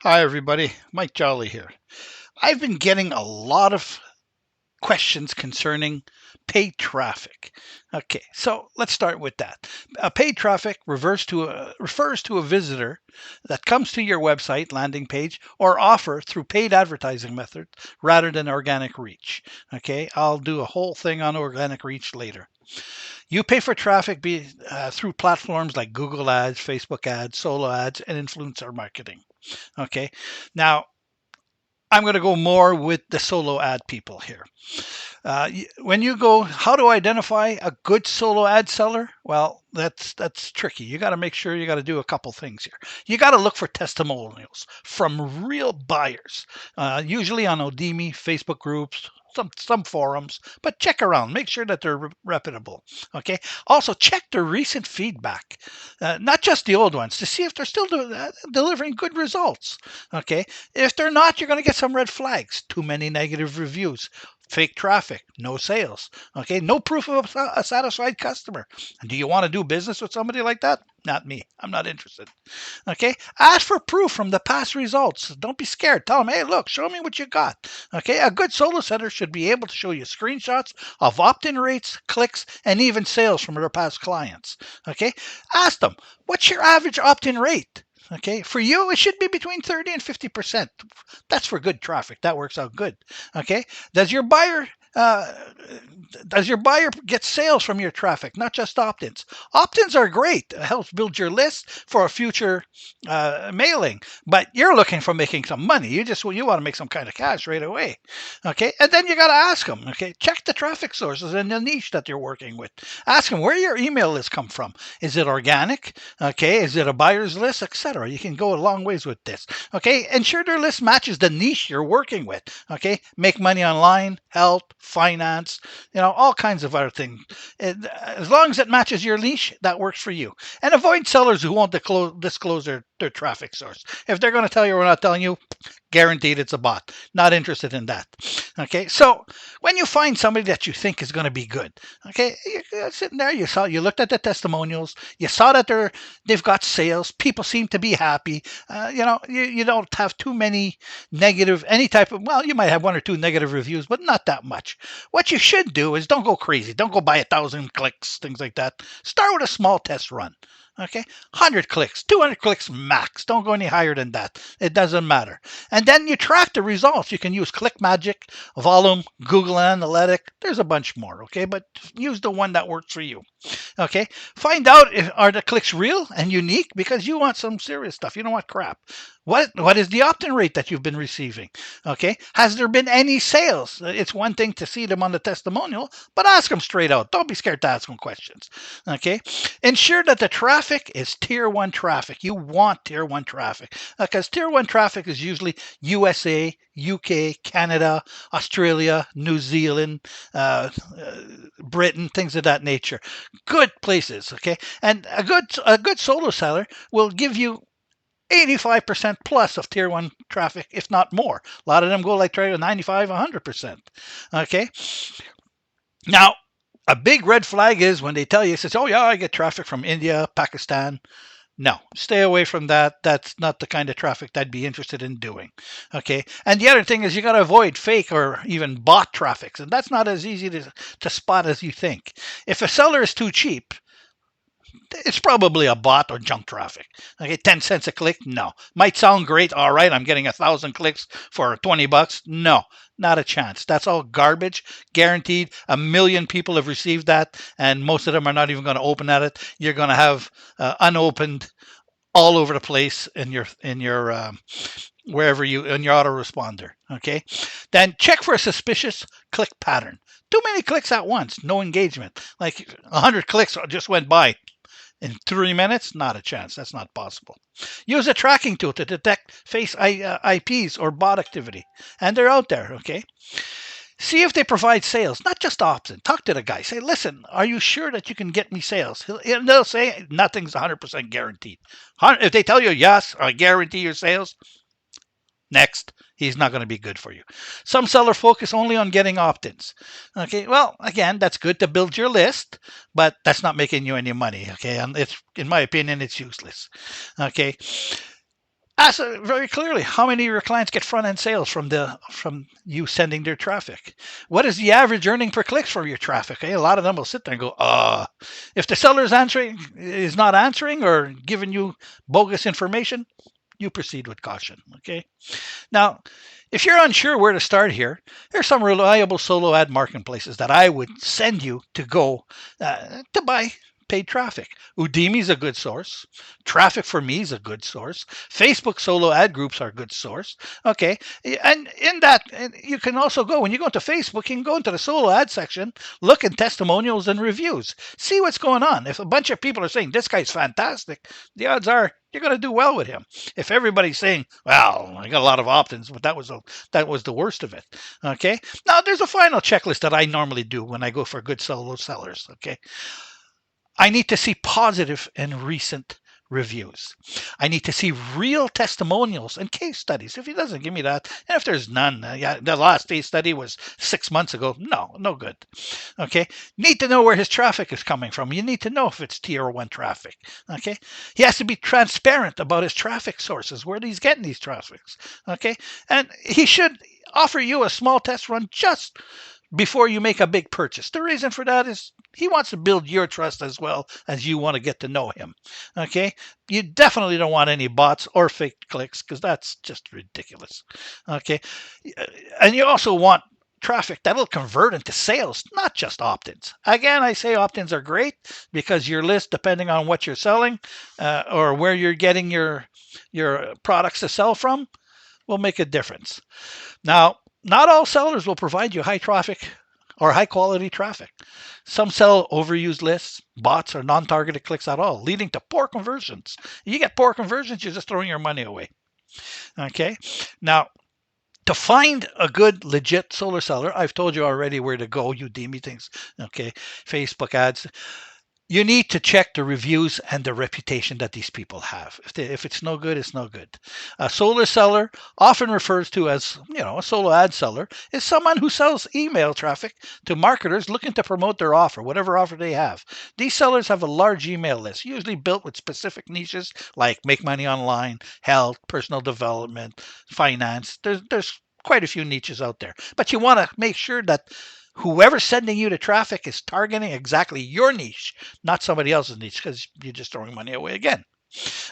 Hi, everybody. Mike Jolly here. I've been getting a lot of questions concerning paid traffic. Okay, so let's start with that. Paid traffic refers to a visitor that comes to your website landing page or offer through paid advertising methods rather than organic reach. Okay, I'll do a whole thing on organic reach later. You pay for traffic through platforms like Google Ads, Facebook Ads, Solo Ads, and influencer marketing. Okay, now I'm going to go more with the solo ad people here. When you go, how to identify a good solo ad seller? Well, that's tricky. You got to make sure you got to do a couple things here. You got to look for testimonials from real buyers, usually on Odimi, Facebook groups, some forums, but check around. Make sure that they're reputable. Okay. Also, check the recent feedback, not just the old ones, to see if they're still delivering good results. Okay. If they're not, you're going to get some red flags. Too many negative reviews, fake traffic, no sales. Okay, no proof of a satisfied customer. Do you want to do business with somebody like that? Not me. I'm not interested. Okay, ask for proof from the past results. Don't be scared. Tell them, hey, look, show me what you got. Okay, a good solo setter should be able to show you screenshots of opt-in rates, clicks, and even sales from their past clients. Okay, ask them, what's your average opt-in rate? Okay, for you, it should be between 30 and 50%. That's for good traffic. That works out good. Okay, does your buyer uh, does your buyer get sales from your traffic, not just opt-ins? Opt-ins are great. It helps build your list for a future mailing, but you're looking for making some money. You want to make some kind of cash right away. Okay, and then you got to ask them. Okay, check the traffic sources and the niche that you're working with. Ask them where your email list come from. Is it organic? Okay, is it a buyer's list, etc. You can go a long ways with this. Okay, ensure their list matches the niche you're working with. Okay, make money online, health, finance, all kinds of other things. As long as it matches your niche, that works for you. And avoid sellers who won't disclose their traffic source. If they're going to tell you we're not telling you, guaranteed it's a bot. Not interested in that. Okay, so when you find somebody that you think is going to be good, okay, you're sitting there, you looked at the testimonials, you saw that they've got sales, people seem to be happy. You don't have too many negative, any type of, well, you might have one or two negative reviews, but not that much. What you should do is don't go crazy. Don't go buy 1,000 clicks, things like that. Start with a small test run. Okay, 100 clicks, 200 clicks max. Don't go any higher than that. It doesn't matter. And then you track the results. You can use ClickMagick, Volume, Google Analytics. There's a bunch more, okay? But use the one that works for you. Okay, find out if are the clicks real and unique, because you want some serious stuff. You don't want crap. What is the opt-in rate that you've been receiving? Okay, has there been any sales? It's one thing to see them on the testimonial, but ask them straight out. Don't be scared to ask them questions. Okay, ensure that the traffic is tier one traffic. You want tier one traffic, because tier one traffic is usually USA, UK, Canada, Australia, New Zealand, Britain, things of that nature. Good places, okay? And a good solo seller will give you 85% plus of tier one traffic, if not more. A lot of them go like try to 95, 100%. Okay. Now, a big red flag is when they tell you, it says, oh, yeah, I get traffic from India, Pakistan. No, stay away from that. That's not the kind of traffic I'd be interested in doing. Okay. And the other thing is you got to avoid fake or even bot traffics. And that's not as easy to spot as you think. If a seller is too cheap, it's probably a bot or junk traffic. Okay, 10 cents a click? No. Might sound great. All right, I'm getting 1,000 clicks for $20. No, not a chance. That's all garbage. Guaranteed. 1 million people have received that, and most of them are not even going to open at it. You're going to have unopened all over the place in your wherever you in your autoresponder. Okay, then check for a suspicious click pattern. Too many clicks at once, no engagement. Like 100 clicks just went by in 3 minutes, not a chance. That's not possible. Use a tracking tool to detect face IPs or bot activity. And they're out there, okay? See if they provide sales, not just opt-in. Talk to the guy. Say, listen, are you sure that you can get me sales? They'll say nothing's 100% guaranteed. If they tell you, yes, I guarantee your sales, next, he's not going to be good for you. Some sellers focus only on getting opt-ins. Okay, well, again, that's good to build your list, but that's not making you any money. Okay, and it's, in my opinion, it's useless. Okay, Ask very clearly how many of your clients get front end sales from you sending their traffic. What is the average earning per click from your traffic? A lot of them will sit there and go, if the seller is not answering or giving you bogus information, you proceed with caution. Okay. Now, if you're unsure where to start here, there's some reliable solo ad marketplaces that I would send you to go to buy paid traffic. Udemy is a good source. Traffic for Me is a good source. Facebook solo ad groups are a good source. Okay. And in that, you can also go, when you go to Facebook, you can go into the solo ad section, look at testimonials and reviews, see what's going on. If a bunch of people are saying this guy's fantastic, the odds are you're going to do well with him. If everybody's saying, "Well, I got a lot of opt-ins, but that was the worst of it," okay. Now there's a final checklist that I normally do when I go for good solo sellers. Okay, I need to see positive and recent reviews. I need to see real testimonials and case studies. If he doesn't give me that, and if there's none, yeah, the last case study was 6 months ago. No good. Okay, need to know where his traffic is coming from. You need to know if it's tier one traffic. Okay, he has to be transparent about his traffic sources, where he's getting these traffics. Okay, and he should offer you a small test run just before you make a big purchase. The reason for that is he wants to build your trust as well as you want to get to know him. Okay, you definitely don't want any bots or fake clicks, because that's just ridiculous. Okay, and you also want traffic that'll convert into sales, not just opt-ins. Again, I say opt-ins are great because your list, depending on what you're selling or where you're getting your products to sell from, will make a difference. Now, not all sellers will provide you high traffic or high quality traffic. Some sell overused lists, bots, or non-targeted clicks at all, leading to poor conversions. You get poor conversions, you're just throwing your money away. Okay. Now, to find a good, legit solar seller, I've told you already where to go. Udemy things. Okay. Facebook ads. You need to check the reviews and the reputation that these people have. If it's no good, it's no good. A solar seller, often refers to as, a solo ad seller, is someone who sells email traffic to marketers looking to promote their offer, whatever offer they have. These sellers have a large email list, usually built with specific niches like make money online, health, personal development, finance. There's quite a few niches out there, but you want to make sure that whoever's sending you the traffic is targeting exactly your niche, not somebody else's niche, because you're just throwing money away again.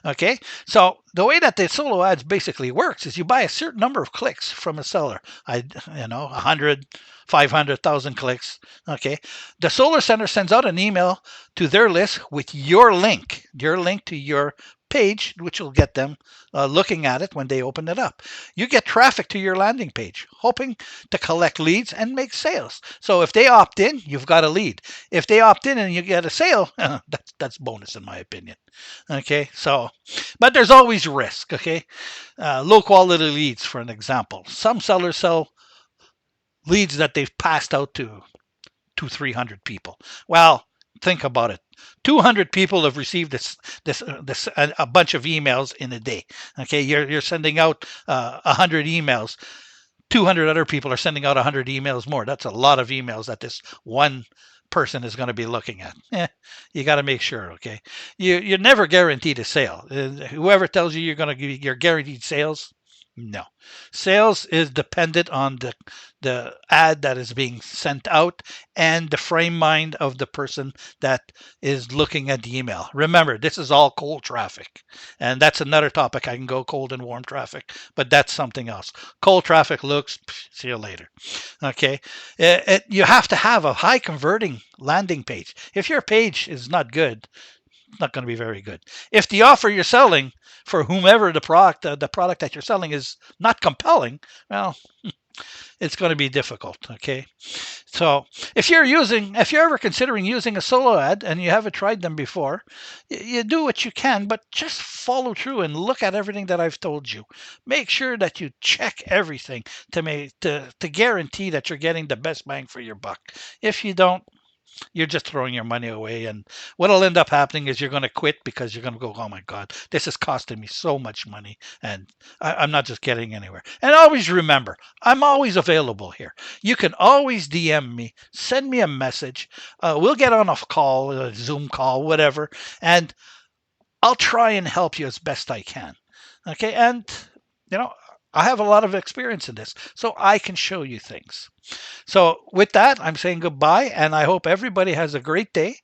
Okay, so the way that the solo ads basically works is you buy a certain number of clicks from a seller. 100, 500,000 clicks. Okay, the solar center sends out an email to their list with your link to your page, which will get them looking at it when they open it up. You get traffic to your landing page, hoping to collect leads and make sales. So if they opt in, you've got a lead. If they opt in and you get a sale, that's bonus in my opinion. Okay, so, but there's always risk. Okay, low quality leads, for an example. Some sellers sell leads that they've passed out to 300 people. Well, think about it. 200 people have received this a bunch of emails in a day. Okay, you're sending out 100 emails. 200 other people are sending out 100 emails more. That's a lot of emails that this one person is going to be looking at. You got to make sure. Okay, you're never guaranteed a sale. Whoever tells you you're guaranteed sales, no. Sales is dependent on the ad that is being sent out and the frame mind of the person that is looking at the email. Remember, this is all cold traffic. And that's another topic. I can go cold and warm traffic, but that's something else. Cold traffic looks, see you later. Okay. You have to have a high converting landing page. If your page is not good, it's not going to be very good. If the offer you're selling for whomever the product that you're selling is not compelling, well, it's going to be difficult. Okay, so if you're ever considering using a solo ad and you haven't tried them before, you do what you can, but just follow through and look at everything that I've told you. Make sure that you check everything to guarantee that you're getting the best bang for your buck. If you don't, you're just throwing your money away. And what'll end up happening is you're going to quit because you're going to go, oh my God, this is costing me so much money. And I'm not just getting anywhere. And always remember, I'm always available here. You can always DM me, send me a message. We'll get on a call, a Zoom call, whatever. And I'll try and help you as best I can. Okay. And, you know, I have a lot of experience in this, so I can show you things. So, with that, I'm saying goodbye, and I hope everybody has a great day.